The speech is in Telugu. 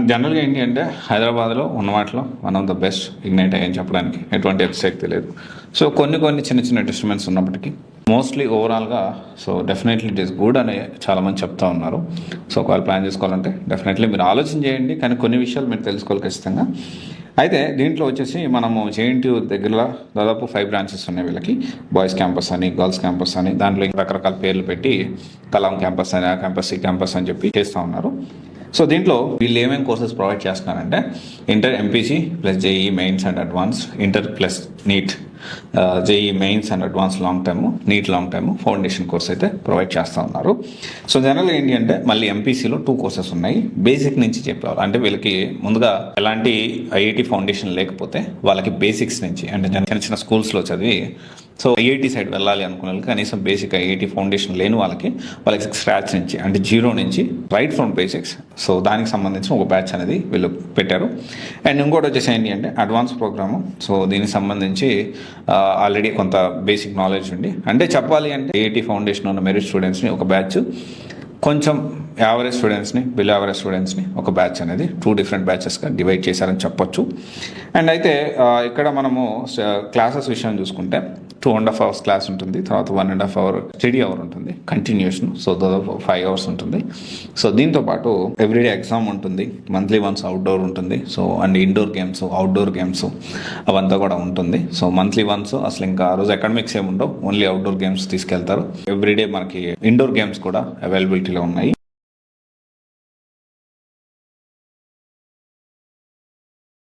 జనరల్గా ఏంటి అంటే హైదరాబాద్లో ఉన్న వాటిలో one of the best ignite అయ్యని చెప్పడానికి ఎటువంటి అతిశక్తి లేదు. సో కొన్ని చిన్న చిన్న డిస్టర్బెన్స్ ఉన్నప్పటికీ మోస్ట్లీ ఓవరాల్గా so definitely it is good అని చాలామంది చెప్తా ఉన్నారు. సో ఒకవేళ ప్లాన్ చేసుకోవాలంటే డెఫినెట్లీ మీరు ఆలోచన చేయండి, కానీ కొన్ని విషయాలు మీరు తెలుసుకోవాలి ఖచ్చితంగా. అయితే దీంట్లో వచ్చేసి మనము జేఎన్టీయూ దగ్గరలో దాదాపు 5 బ్రాంచెస్ ఉన్నాయి వీళ్ళకి. బాయ్స్ క్యాంపస్ అని, గర్ల్స్ క్యాంపస్ అని, దాంట్లో రకరకాల పేర్లు పెట్టి కలాం క్యాంపస్ అని, ఆ క్యాంపస్, ఈ క్యాంపస్ అని చెప్పి చేస్తూ ఉన్నారు. సో దీంట్లో వీళ్ళు ఏమేమి కోర్సెస్ ప్రొవైడ్ చేస్తున్నారంటే inter MPC plus JEE mains and advance, inter plus NEET, JEE mains and advance long term, NEET long term, foundation course అయితే ప్రొవైడ్ చేస్తూ ఉన్నారు. సో జనరల్గా ఏంటి అంటే మళ్ళీ ఎంపీసీలో 2 కోర్సెస్ ఉన్నాయి. బేసిక్ నుంచి చెప్పేవారు అంటే వీళ్ళకి ముందుగా ఎలాంటి ఐఐటి ఫౌండేషన్ లేకపోతే వాళ్ళకి బేసిక్స్ నుంచి అంటే చిన్న చిన్న స్కూల్స్లో చదివి సో ఐఐటి సైడ్ వెళ్ళాలి అనుకునే వాళ్ళకి కనీసం బేసిక్ ఐఐటి ఫౌండేషన్ లేని వాళ్ళకి స్క్రాచ్ నుంచి అంటే జీరో నుంచి రైట్ ఫ్రమ్ బేసిక్స్, సో దానికి సంబంధించిన ఒక బ్యాచ్ అనేది వీళ్ళు పెట్టారు. అండ్ ఇంకోటి వచ్చేసి ఏంటి అంటే అడ్వాన్స్ ప్రోగ్రాము. సో దీనికి సంబంధించి ఆల్రెడీ కొంత బేసిక్ నాలెడ్జ్ ఉండి అంటే చెప్పాలి అంటే ఐఐటి ఫౌండేషన్ ఉన్న మెరిట్ స్టూడెంట్స్ని ఒక బ్యాచ్, కొంచెం యావరేజ్ స్టూడెంట్స్ని, బిలో యావరేజ్ స్టూడెంట్స్ని ఒక బ్యాచ్ అనేది 2 డిఫరెంట్ బ్యాచెస్గా డివైడ్ చేశారని చెప్పొచ్చు. అండ్ అయితే ఇక్కడ మనము క్లాసెస్ విషయం చూసుకుంటే 2.5 hours క్లాస్ ఉంటుంది, తర్వాత 1.5 hour స్టడీ అవర్ ఉంటుంది కంటిన్యూషన్. సో దాదాపు 5 hours ఉంటుంది. సో దీంతో పాటు ఎవ్రీడే ఎగ్జామ్ ఉంటుంది, మంత్లీ వన్స్ అవుట్డోర్ ఉంటుంది. So and indoor games, outdoor games అవంతా కూడా ఉంటుంది. సో మంత్లీ వన్స్ అసలు ఇంకా ఆ రోజు అకాడమిక్స్ ఏమి ఉండవు, ఓన్లీ అవుట్డోర్ గేమ్స్ తీసుకెళ్తారు. ఎవ్రీడే మనకి ఇండోర్ గేమ్స్ కూడా అవైలబిలిటీలో ఉన్నాయి.